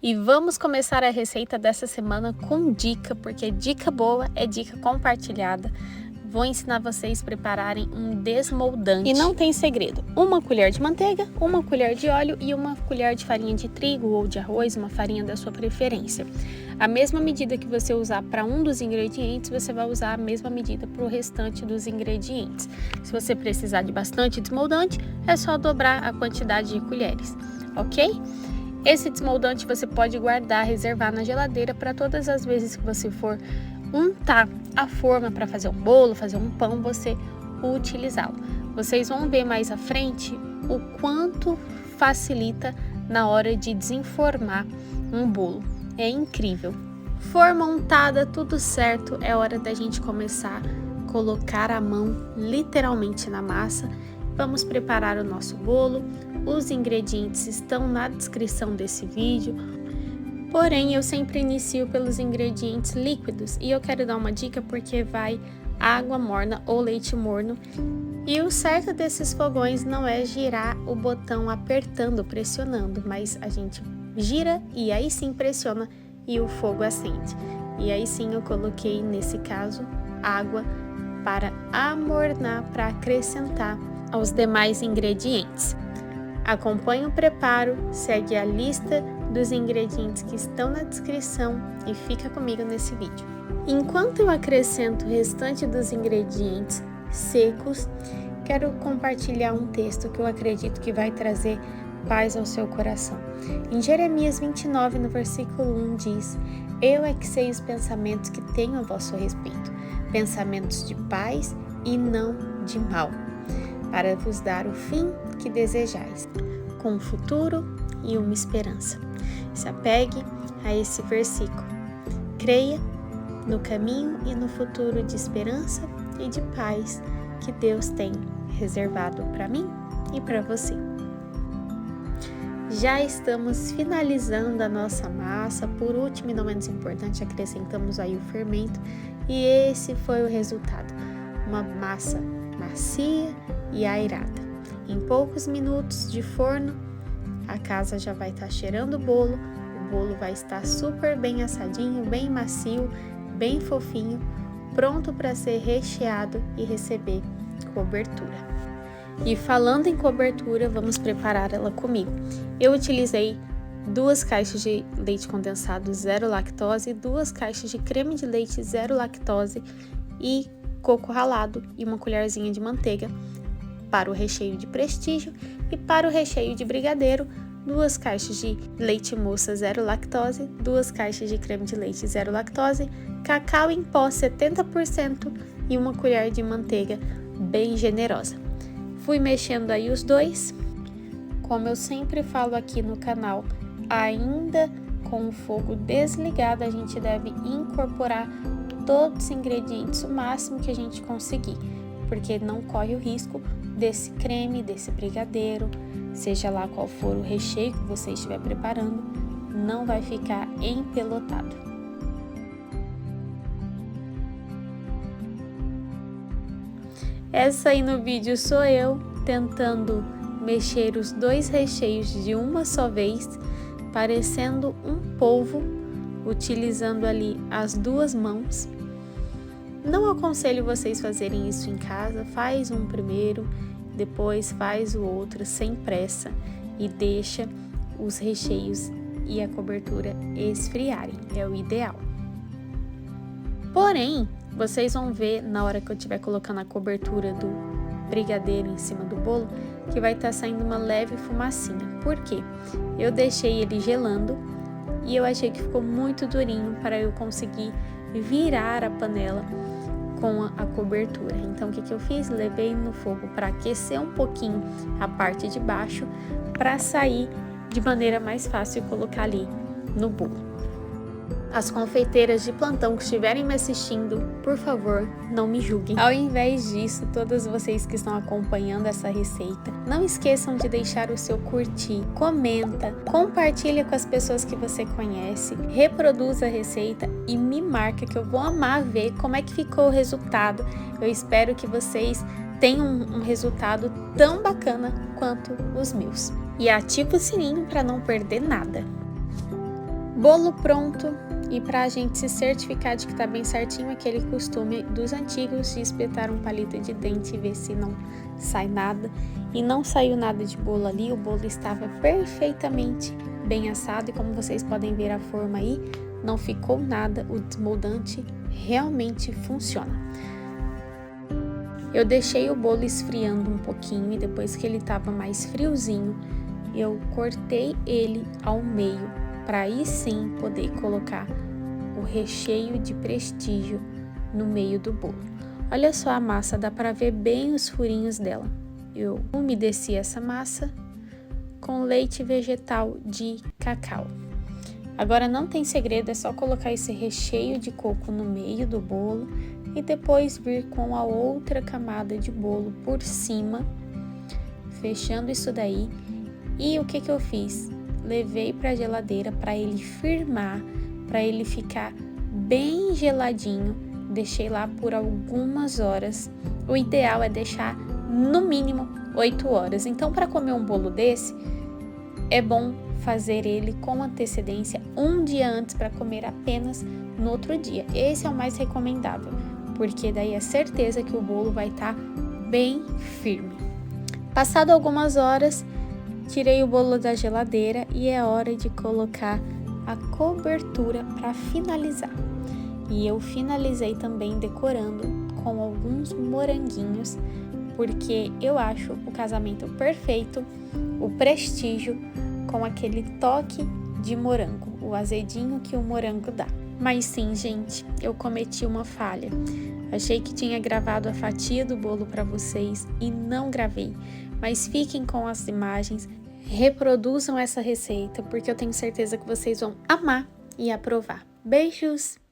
E vamos começar a receita dessa semana com dica, porque dica boa é dica compartilhada. Vou ensinar vocês a prepararem um desmoldante. E não tem segredo. 1 colher de manteiga, 1 colher de óleo e 1 colher de farinha de trigo ou de arroz, uma farinha da sua preferência. A mesma medida que você usar para um dos ingredientes, você vai usar a mesma medida para o restante dos ingredientes. Se você precisar de bastante desmoldante, é só dobrar a quantidade de colheres, ok? Esse desmoldante você pode guardar, reservar na geladeira para todas as vezes que você for untar a forma para fazer um bolo, fazer um pão, você utilizá-lo. Vocês vão ver mais à frente o quanto facilita na hora de desenformar um bolo. É incrível. Forma untada, tudo certo, é hora da gente começar a colocar a mão literalmente na massa. Vamos preparar o nosso bolo. Os ingredientes estão na descrição desse vídeo. Porém, eu sempre inicio pelos ingredientes líquidos e eu quero dar uma dica porque vai água morna ou leite morno. E o certo desses fogões não é girar o botão apertando, pressionando, mas a gente gira e aí sim pressiona e o fogo acende. E aí sim eu coloquei, nesse caso, água para amornar, para acrescentar aos demais ingredientes. Acompanhe o preparo, segue a lista dos ingredientes que estão na descrição e fica comigo nesse vídeo. Enquanto eu acrescento o restante dos ingredientes secos, quero compartilhar um texto que eu acredito que vai trazer paz ao seu coração. Em Jeremias 29, no versículo 1 diz: Eu é que sei os pensamentos que tenho a vosso respeito, pensamentos de paz e não de mal, para vos dar o fim que desejais, com um futuro e uma esperança. Se apegue a esse versículo. Creia no caminho e no futuro de esperança e de paz que Deus tem reservado para mim e para você. Já estamos finalizando a nossa massa. Por último e não menos importante, acrescentamos aí o fermento e esse foi o resultado. Uma massa macia e airada. Em poucos minutos de forno, a casa já vai estar cheirando o bolo vai estar super bem assadinho, bem macio, bem fofinho, pronto para ser recheado e receber cobertura. E falando em cobertura, vamos preparar ela comigo. Eu utilizei 2 caixas de leite condensado zero lactose, 2 caixas de creme de leite zero lactose e coco ralado e 1 colherzinha de manteiga para o recheio de prestígio e para o recheio de brigadeiro, 2 caixas de leite moça zero lactose, 2 caixas de creme de leite zero lactose, cacau em pó 70% e 1 colher de manteiga bem generosa. Fui mexendo aí os dois. Como eu sempre falo aqui no canal, ainda com o fogo desligado, a gente deve incorporar todos os ingredientes o máximo que a gente conseguir, porque não corre o risco desse creme, desse brigadeiro, seja lá qual for o recheio que você estiver preparando, não vai ficar empelotado. Essa aí no vídeo sou eu tentando mexer os 2 recheios de uma só vez, parecendo um polvo, utilizando ali as 2 mãos. Não aconselho vocês fazerem isso em casa, faz um primeiro, depois faz o outro sem pressa e deixa os recheios e a cobertura esfriarem, é o ideal. Porém, vocês vão ver na hora que eu estiver colocando a cobertura do brigadeiro em cima do bolo, que vai estar saindo uma leve fumacinha. Por quê? Eu deixei ele gelando e eu achei que ficou muito durinho para eu conseguir virar a panela com a cobertura. Então, o que eu fiz? Levei no fogo para aquecer um pouquinho a parte de baixo para sair de maneira mais fácil e colocar ali no bolo. As confeiteiras de plantão que estiverem me assistindo, por favor, não me julguem. Ao invés disso, todas vocês que estão acompanhando essa receita, não esqueçam de deixar o seu curtir, comenta, compartilha com as pessoas que você conhece, reproduza a receita e me marca que eu vou amar ver como é que ficou o resultado. Eu espero que vocês tenham um resultado tão bacana quanto os meus. E ativa o sininho para não perder nada. Bolo pronto, e para a gente se certificar de que tá bem certinho, aquele costume dos antigos de espetar um palito de dente e ver se não sai nada. E não saiu nada de bolo ali, o bolo estava perfeitamente bem assado e como vocês podem ver a forma aí, não ficou nada, o desmoldante realmente funciona. Eu deixei o bolo esfriando um pouquinho e depois que ele estava mais friozinho, eu cortei ele ao meio para aí sim poder colocar o recheio de prestígio no meio do bolo. Olha só a massa, dá para ver bem os furinhos dela. Eu umedeci essa massa com leite vegetal de cacau. Agora não tem segredo, é só colocar esse recheio de coco no meio do bolo e depois vir com a outra camada de bolo por cima, fechando isso daí. E o que eu fiz? Levei para a geladeira para ele firmar, para ele ficar bem geladinho. Deixei lá por algumas horas. O ideal é deixar no mínimo 8 horas. Então, para comer um bolo desse, é bom fazer ele com antecedência um dia antes para comer apenas no outro dia. Esse é o mais recomendável, porque daí é certeza que o bolo vai estar bem firme. Passado algumas horas, tirei o bolo da geladeira e é hora de colocar a cobertura para finalizar. E eu finalizei também decorando com alguns moranguinhos, porque eu acho o casamento perfeito, o prestígio com aquele toque de morango, o azedinho que o morango dá. Mas sim, gente, eu cometi uma falha. Achei que tinha gravado a fatia do bolo para vocês e não gravei. Mas fiquem com as imagens, reproduzam essa receita, porque eu tenho certeza que vocês vão amar e aprovar. Beijos!